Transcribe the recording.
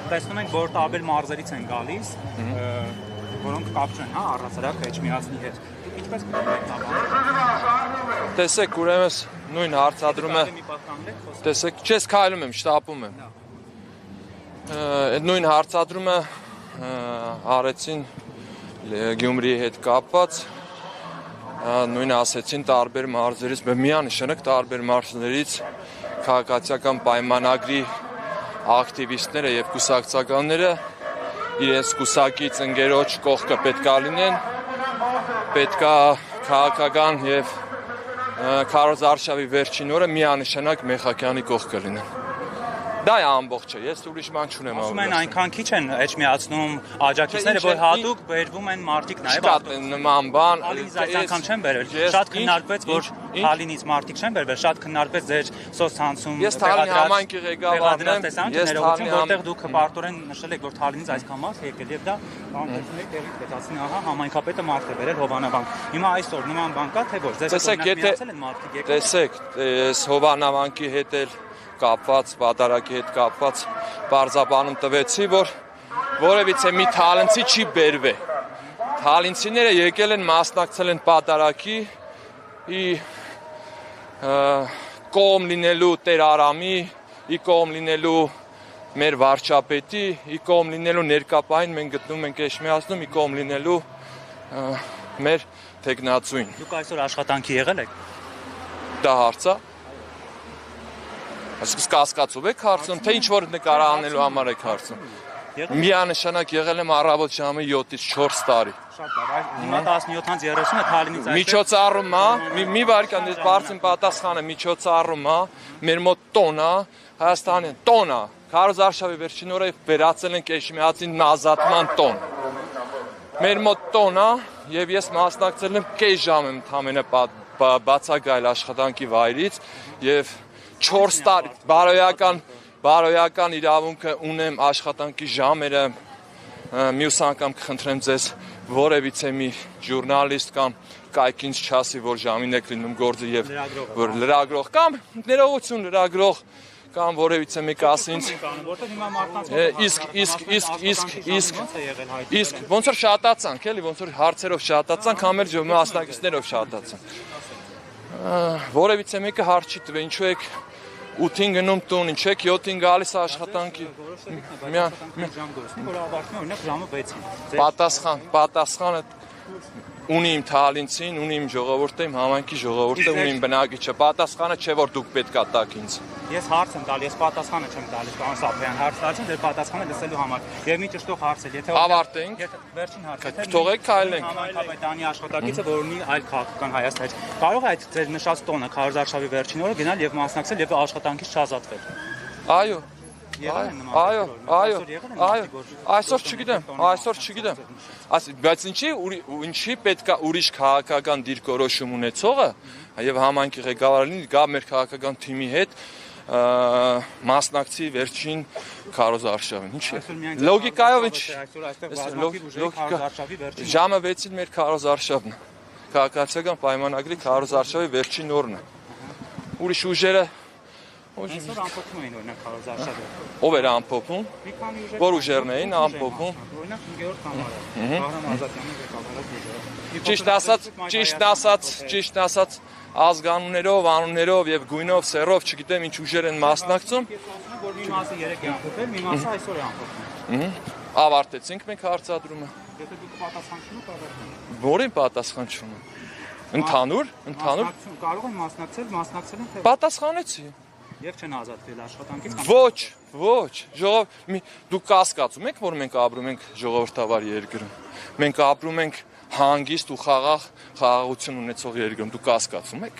Տեսնում ենք, որ տարբեր մարզերից են գալիս, որոնք կապ չեն, հա, առհասարակ Էջմիածնի հետ։ Ինչպես կմեկնաբանեք։ Տեսեք, ուրեմն նույն հարցադրումը, տեսեք, չես քայլում եմ, շտապում եմ։ Այդ նույն հարցադրումը արեցին Գյումրիի հետ կապված, նույն ասեցին տարբեր մարզերից, միանշանակ տարբեր մարզերից քաղաքացիական պայմանագրի ակտիվիստները եւ կուսակցականները իրենց կուսակից ընկերոջ կողքը պետքա լինեն, պետքա քաղաքական եւ քարոզարշավի վերջին օրը միանշանակ Մեխակյանի կողքը լինեն։ Դա է ամբողջը, ես ուրիշ բան չունեմ ասում են այնքան քիչ են Էջմիածնում աջակիցները, որ հատուկ բերվում են մարդիկ նաեւ նման բան այս անգամ չեն բերել։ Շատ քննարկվեց, որ Թալինից մարդիկ չեն բերվել, շատ քննարկվեց ձեր սոցցանցում։ Ես Թալինի համայնքի ղեկավարն եմ, ես Թալինի որտեղ դուք պարտորեն նշել եք, որ Թալինից այսքան մարդ եկել եւ դա բանտեցնեք տեղից պետացին, ահա համայնքապետը մարդ է բերել Հովանավանք։ Հիմա այսօր նման բան կա, թե ոչ, ձեզ միացել են մարդիկ եկել։ Տեսեք, ես Հովանավանքի հետ էլ կապված, պատարակի հետ կապված բարձաբանում տվեցի, որ որևիցե մի թալինցի չի բերվել։ Թալինցիները եկել են մասնակցել են պատարակի կողմ լինելու Տեր Արամի, կողմ լինելու մեր վարչապետի, կողմ լինելու ներկապային մենք գտնում ենք Էջմիածնում, կողմ լինելու մեր թեկնածուին։ Դուք այսօր աշխատանքի եղել եք։ Դա հարց է։ Այսպես կասկածով եք հարցնում, թե ինչ որ նկարանելու համար եք հարցնում։ Միանշանակ եղել եմ առավոտ ժամը 7-ից 4 տարի։ Շատ լավ, հիմա 17-ից 30-ը Թալինից այստեղ։ Միջոցառումը, մի վարքան ես բարձին պատասխանը միջոցառումը, մեր մոտ տոնա, Հայաստանի տոնա, քարոզարշավի վերջին օրը վերածել ենք Էջմիածին ազատման տոն։ Մեր մոտ տոնա եւ ես մասնակցել եմ կես ժամ եմ ընդամենը բացակայել աշխատանքի վայրից եւ 4 տարի բարոյական իրավունքը ունեմ աշխատանքի ժամերը մյուս անգամ կխնդրեմ ձեզ որևիցե մի ժուրնալիստ կամ կայքինչ չասի որ ժամին եք լինում գործը եւ որ լրագրող կամ ներողություն լրագրող կամ որևիցե մեկ ասի ինձ իսկ ոնց որ շատացանք էլի ոնց որ հարցերով շատացանք համ էլ մասնակիցներով շատացան որևիցե մեկը հարց չի տվել ինչու եք 8-ին գնում տուն, ինչ եք 7-ին գալիս աշխատանքի։ Պատասխանը ունի իմ թալինցին, ունի իմ ժողովուրդը, իմ համայնքի ժողովուրդը, ունի իմ բնակիչը։ Պատասխանը չէ որ դուք պետք է տաք ինձ։ Ես հարց եմ տալի, ես պատասխանը չեմ տալիս, պարոն Սափրյան, հարց տալիս, դեր պատասխանը լսելու համար։ Եվ մի ճշտող հարց է, եթե ավարտենք, վերջին հարցը, թողեք քայլենք։ Համայնքապետարանի աշխատակիցը, որ ունի այլ քաղաքական Հայաստան, կարող է այդ ձեր նշած տոնը քարոզարշավի վերջին օրը գնալ եւ մասնակցել եւ աշխատանքից չազատվել։ Այո։ Այո, այսօր չգիտեմ։ Բայց ինչի պետքա ուրիշ քաղաքական դիրքորոշում ունեցողը եւ համայնքի ղեկավարին գա մեր քաղաքական թիմի հետ մասնակցի վերջին քարոզարշավին։ Ինչ է։ Լոգիկայով ինչ։ Ժամը 6-ին մեր քարոզարշավն է։ Քաղաքացիական պայմանագրի քարոզարշավի վերջին օրն է։ Ուրիշ ուժերը Այսօր ամփոփում էին օրինակ քարոզարշավը։ Ով էր ամփոփում։ Որ ուժերն էին ամփոփում։ Օրինակ Գեորգ Կամարը, Վահրամ Ազատյանի ղեկավարած Ճիշտ ասած ազգանուններով, անուններով եւ գույնով, սեռով, չգիտեմ ինչ ուժեր են մասնակցում։ Որ մի մասը 3 է ամփոփել, մի մասը այսօր է ամփոփում։ Ավարտեցինք մենք հարցադրումը։ Եթե դուք պատասխան չունեք, ավարտենք։ Որին պատասխան չունեմ։ Ընդհանուր։ Կարող են մասնակցել են թե պատասխանեցի։ Եվ չեն ազատվել աշխատանքից կամ Ոչ, դուք կասկածում եք, որ մենք ապրում ենք ժողովրդավար երկրում։ Մենք ապրում ենք հանգիստ ու խաղաղություն ունեցող երկրում։ Դուք կասկածում եք։